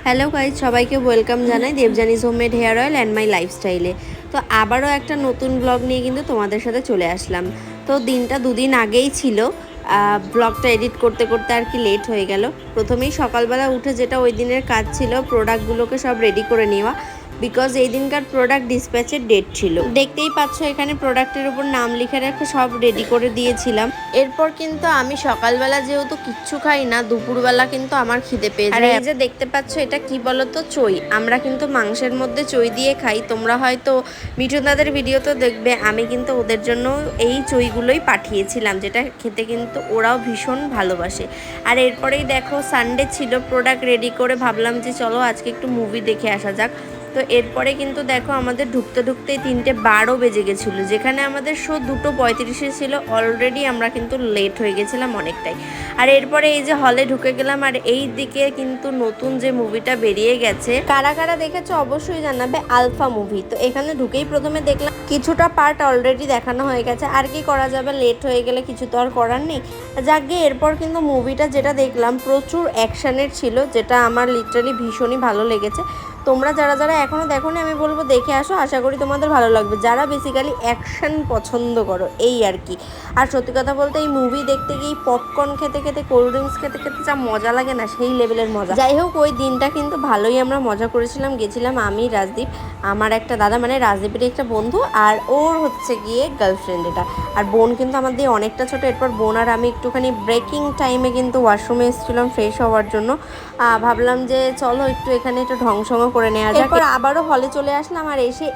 Hello guys, সবাইকে welcome জানাই Debjani's homemade hair oil and my লাইফস্টাইলে। তো আবারও একটা নতুন ব্লগ নিয়ে কিন্তু তোমাদের সাথে চলে আসলাম। তো দিনটা দুদিন আগেই ছিল, ব্লগটা এডিট করতে করতে আর কি লেট হয়ে গেল। প্রথমেই সকালবেলা উঠে যেটা ওই দিনের কাজ ছিল, প্রোডাক্টগুলোকে সব রেডি করে নেওয়া, বিকজ এই দিনকার প্রোডাক্ট ডিসপ্যাচের ডেট ছিল। দেখতেই পাচ্ছ এখানে প্রোডাক্টের উপর নাম লিখে রেখে সব রেডি করে দিয়েছিলাম। এরপর কিন্তু আমি সকালবেলা যেহেতু কিচ্ছু খাই না, দুপুরবেলা কিন্তু আমার খিদে পেয়ে যায়। আর এই যে দেখতে পাচ্ছ এটা কি বলতো, চই। আমরা কিন্তু মাংসের মধ্যে চই দিয়ে খাই। তোমরা হয়তো মিঠুনদাদের ভিডিওতে দেখবে, আমি কিন্তু ওদের জন্য এই চইগুলোই পাঠিয়েছিলাম, যেটা খেতে কিন্তু ওরাও ভীষণ ভালোবাসে। আর এরপরেই দেখো সানডে ছিল, প্রোডাক্ট রেডি করে ভাবলাম যে চলো আজকে একটু মুভি দেখে আসা যাক। তো এরপরে কিন্তু দেখো আমাদের ঢুকতে ঢুকতেই 3:12 বেজে গেছিলো, যেখানে আমাদের শো 2:35 ছিল। অলরেডি আমরা কিন্তু লেট হয়ে গেছিলাম অনেকটাই। আর এরপরে এই যে হলে ঢুকে গেলাম, আর এই দিকে কিন্তু নতুন যে মুভিটা বেরিয়ে গেছে, কারা কারা দেখেছো অবশ্যই জানাবে, আলফা মুভি। তো এখানে ঢুকেই প্রথমে দেখলাম কিছুটা পার্ট অলরেডি দেখানো হয়ে গেছে। আর কি করা যাবে, লেট হয়ে গেলে কিছু তো আর করার নেই। যাকে এরপর কিন্তু মুভিটা যেটা দেখলাম প্রচুর অ্যাকশানের ছিল, যেটা আমার লিটারালি ভীষণই ভালো লেগেছে। তোমরা যারা যারা এখনও দেখোনি, আমি বলবো দেখে আসো, আশা করি তোমাদের ভালো লাগবে, যারা বেসিক্যালি অ্যাকশন পছন্দ করো এই আর কি। আর সত্যি কথা বলতে এই মুভি দেখতে গিয়ে পপকর্ন খেতে খেতে, কোল্ড ড্রিঙ্কস খেতে খেতে যা মজা লাগে না, সেই লেভেলের মজা। যাই হোক, ওই দিনটা কিন্তু ভালোই আমরা মজা করেছিলাম। গেছিলাম আমি, রাজদীপ, আমার একটা দাদা, মানে রাজদীপের একটা বন্ধু, আর ওর হচ্ছে গিয়ে গার্লফ্রেন্ড এটা। আর বোন কিন্তু আমার দিয়ে অনেকটা ছোটো। এরপর বোন আর আমি একটুখানি ব্রেকিং টাইমে কিন্তু ওয়াশরুমে এসেছিলাম ফ্রেশ হওয়ার জন্য। ভাবলাম যে চলো একটু এখানে একটু ঢংসং করে নেওয়া যায়। এরপর আবারও হলে চলে আসলাম। আর এসে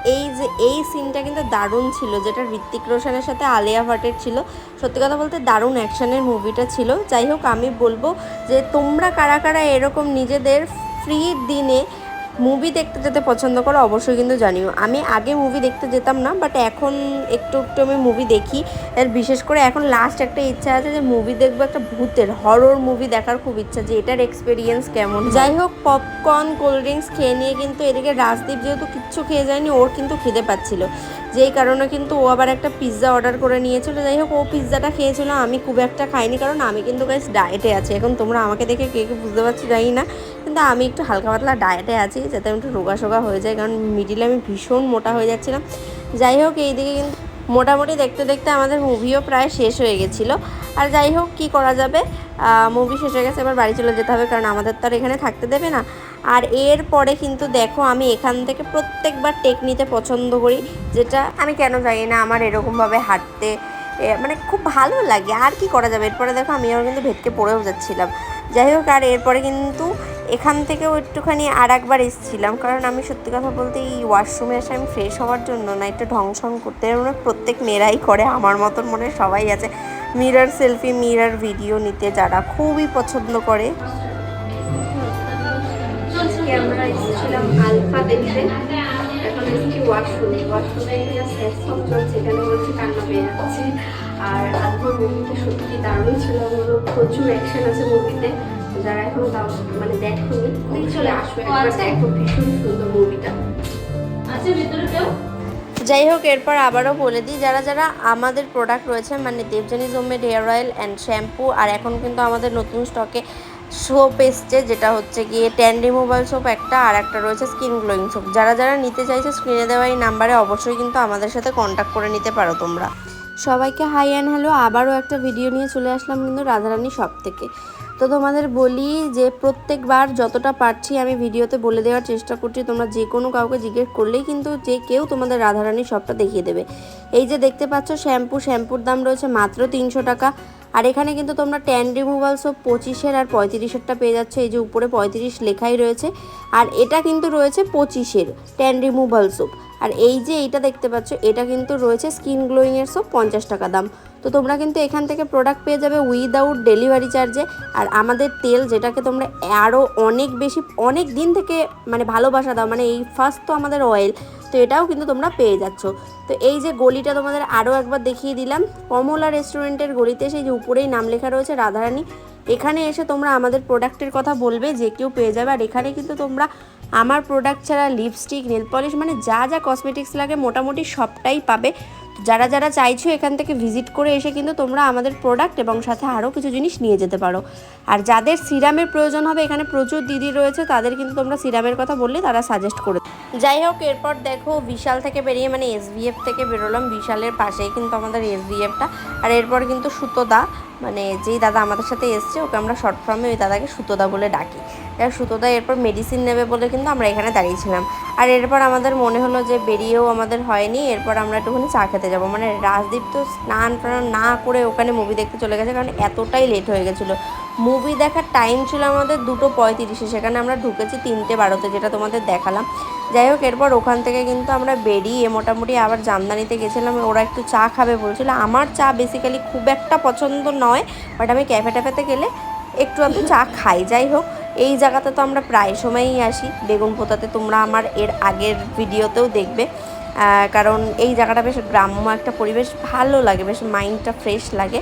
এই সিনটা কিন্তু দারুণ ছিল, যেটা ঋত্বিক রোশনের সাথে আলিয়া ভাটের ছিল। সত্যি কথা বলতে দারুণ অ্যাকশনের মুভিটা ছিল। যাই হোক, আমি বলবো যে তোমরা কারা কারা এরকম নিজেদের ফ্রি দিনে মুভি দেখতে যেতে পছন্দ করো অবশ্যই কিন্তু জানিও। আমি আগে মুভি দেখতে যেতাম না, বাট এখন একটু একটু আমি মুভি দেখি। এর বিশেষ করে এখন লাস্ট একটা ইচ্ছা আছে যে মুভি দেখবো, একটা ভূতের হরর মুভি দেখার খুব ইচ্ছা, যে এটার এক্সপিরিয়েন্স কেমন। যাই হোক, পপকর্ন কোল্ড ড্রিঙ্কস খেয়ে নিয়ে কিন্তু এদিকে রাজদীপ যেহেতু কিচ্ছু খেয়ে যায়নি, ওর কিন্তু খিদে পাচ্ছিল, যেই কারণে কিন্তু ও আবার একটা পিৎজা অর্ডার করে নিয়েছিল। যাই হোক, ও পিৎজাটা খেয়েছিল, আমি খুব একটা খাইনি, কারণ আমি কিন্তু গাইস ডায়েটে আছি। এখন তোমরা আমাকে দেখে কে কে বুঝতে পারছো জানি না, কিন্তু আমি একটু হালকা পাতলা ডায়েটে আছি, যাতে আমি একটু রোগা সোগা হয়ে যায়, কারণ মিডিলে আমি ভীষণ মোটা হয়ে যাচ্ছিলাম। যাই হোক, এইদিকে কিন্তু মোটামুটি দেখতে দেখতে আমাদের মুভিও প্রায় শেষ হয়ে গেছিলো। আর যাই হোক, কী করা যাবে, মুভি শেষ হয়ে গেছে, এবার বাড়ি চলে যেতে হবে, কারণ আমাদের তো আর এখানে থাকতে দেবে না। আর এরপরে কিন্তু দেখো, আমি এখান থেকে প্রত্যেকবার টেক নিতে পছন্দ করি, যেটা আমি কেন জানি না, আমার এরকমভাবে হাঁটতে মানে খুব ভালো লাগে। আর কি করা যাবে, এরপরে দেখো আমিও কিন্তু ভেটকে পড়েও যাচ্ছিলাম। যাই হোক, আর এরপরে কিন্তু এখান থেকেও একটুখানি আর একবার এসেছিলাম, কারণ আমি সত্যি কথা বলতে এই ওয়াশরুমে এসে আমি ফ্রেশ হওয়ার জন্য না, একটু ঢংসং করতে, মানে প্রত্যেক মেয়েরাই করে, আমার মতন মনে সবাই আছে, মিরর সেলফি, মিরর ভিডিও নিতে যারা খুবই পছন্দ করে। আমরা এসেছিলাম আলফা দেখতে, এখন এসেছি ওয়াশরুমে সেখানে বলছে কান্না পেয়ে যাচ্ছে। আর আলফার মুভিটা সত্যি দারুণ ছিল, আমারও প্রচুর অ্যাকশন আছে মুভিতে। যারা এখন মানে দেখোনি, চলে আসো একবার দেখো, ভীষণ সুন্দর মুভিটা আছে ভেতরে কেউ। যাই হোক, এরপর আবারও বলে দিই, যারা যারা আমাদের প্রোডাক্ট রয়েছে, মানে Debjani's homemade hair oil and shampoo, আর এখন কিন্তু আমাদের নতুন স্টকে সোপ এসছে, যেটা হচ্ছে গিয়ে ট্যান রিমুভাল সোপ একটা, আর একটা রয়েছে স্কিন গ্লোয়িং সোপ। যারা যারা নিতে চাইছে স্ক্রিনে দেওয়া এই নাম্বারে অবশ্যই কিন্তু আমাদের সাথে কন্ট্যাক্ট করে নিতে পারো তোমরা। সবাইকে হাই অ্যান্ড হ্যালো, আবারও একটা ভিডিও নিয়ে চলে আসলাম কিন্তু রাধারানী শপ থেকে। তো তোমাদের বলি যে প্রত্যেকবার যতটা পারছি আমি ভিডিওতে বলে দেওয়ার চেষ্টা করছি, তোমরা যে কোনো কাউকে জিজ্ঞেস করলেই কিন্তু যে কেউ তোমাদের রাধারানী শপটা দেখিয়ে দেবে। এই যে দেখতে পাচ্ছ শ্যাম্পুর দাম রয়েছে মাত্র 300 টাকা। আর এখানে কিন্তু তোমরা ট্যান রিমুভাল সোপ 25-এর আর 35-এরটা পেয়ে যাচ্ছ, এই যে উপরে 35 লেখাই রয়েছে। আর এটা কিন্তু রয়েছে 25-এর ট্যান রিমুভাল সোপ। আর এই যে এইটা দেখতে পাচ্ছ, এটা কিন্তু রয়েছে স্কিন গ্লোয়িংয়ের সোপ, 50 টাকা দাম। তো তোমরা কিন্তু এখান থেকে প্রোডাক্ট পেয়ে যাবে উইদাউট ডেলিভারি চার্জে। আর আমাদের তেল, যেটাকে তোমরা আরও অনেক বেশি অনেক দিন থেকে মানে ভালোবাসা দাও, মানে এই ফার্স্ট তো আমাদের অয়েল, তো এটাও কিন্তু তোমরা পেয়ে যাচ্ছ। তো এই যে গলিটা তোমাদের আরও একবার দেখিয়ে দিলাম, কমলা রেস্টুরেন্টের গলিতে, সেই যে উপরেই নাম লেখা রয়েছে রাধারানী। এখানে এসে তোমরা আমাদের প্রোডাক্টের কথা বলবে, যে কেউ পেয়ে যাবে। আর এখানে কিন্তু তোমরা আমার প্রোডাক্ট ছাড়া লিপস্টিক, নেল পলিশ, মানে যা যা কসমেটিক্স লাগে মোটামুটি সবটাই পাবে। যারা যারা চাইছো এখান থেকে ভিজিট করে এসে কিন্তু তোমরা আমাদের প্রোডাক্ট এবং সাথে আরও কিছু জিনিস নিয়ে যেতে পারো। আর যাদের সিরামের প্রয়োজন হবে, এখানে প্রচুর দিদি রয়েছে, তাদের কিন্তু তোমরা সিরামের কথা বললে তারা সাজেস্ট করে। যাই হোক, এরপর দেখো বিশাল থেকে বেরিয়ে মানে SVF থেকে বেরোলাম। বিশালের পাশেই কিন্তু আমাদের SVFটা। আর এরপর কিন্তু সুতোদা, মানে যেই দাদা আমাদের সাথে এসছে ওকে আমরা শর্ট ফর্মে ওই দাদাকে সুতোদা বলে ডাকি। সুতোদা এরপর মেডিসিন নেবে বলে কিন্তু আমরা এখানে দাঁড়িয়েছিলাম। আর এরপর আমাদের মনে হলো যে বেরিয়েও আমাদের হয়নি, এরপর আমরা একটুখানি চা খেতে যাবো। মানে রাজদীপ তো স্নান টান না করে ওখানে মুভি দেখতে চলে গেছে, কারণ এতটাই লেট হয়ে গেছিলো। মুভি দেখার টাইম ছিল আমাদের 2:35, সেখানে আমরা ঢুকেছি 3:12, যেটা তোমাদের দেখালাম। যাই হোক, এরপর ওখান থেকে কিন্তু আমরা বেরিয়ে মোটামুটি আবার জামদানিতে গেছিলাম। ওরা একটু চা খাবে বলছিল। আমার চা বেসিক্যালি খুব একটা পছন্দ নয়, বাট আমি ক্যাফে ট্যাফেতে গেলে একটু আমি চা খাই। যাই হোক, এই জায়গাতে তো আমরা প্রায় সময়ই আসি, বেগুনপোতাতে। তোমরা আমার এর আগের ভিডিওতেও দেখবে, কারণ এই জায়গাটা বেশ গ্রাম্য একটা পরিবেশ, ভালো লাগে, বেশ মাইন্ডটা ফ্রেশ লাগে।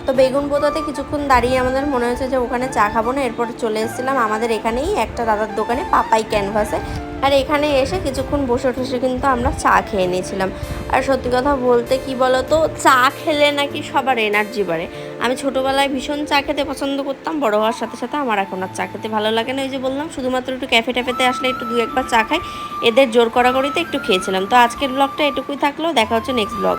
তো বেগুনপোতাতে কিছুক্ষণ দাঁড়িয়ে আমাদের মনে হয়েছে যে ওখানে চা খাবো না, এরপর চলে এসেছিলাম আমাদের এখানেই একটা দাদার দোকানে, পাপাই ক্যানভাসে। আর এখানে এসে কিছুক্ষণ বসে ঠসে কিন্তু আমরা চা খেয়ে নিয়েছিলাম। আর সত্যি কথা বলতে কি বলো তো, চা খেলে নাকি সবার এনার্জি বাড়ে। আমি ছোটোবেলায় ভীষণ চা খেতে পছন্দ করতাম, বড় হওয়ার সাথে সাথে আমার এখন আর চা খেতে ভালো লাগে না। ওই যে বললাম, শুধুমাত্র একটু ক্যাফে ট্যাফেতে আসলে একটু 2-1 বার চা খাই, এদের জোর করাকরিতে একটু খেয়েছিলাম। তো আজকের ব্লগটা এটুকুই থাকলো, দেখা হচ্ছে নেক্সট ব্লগ।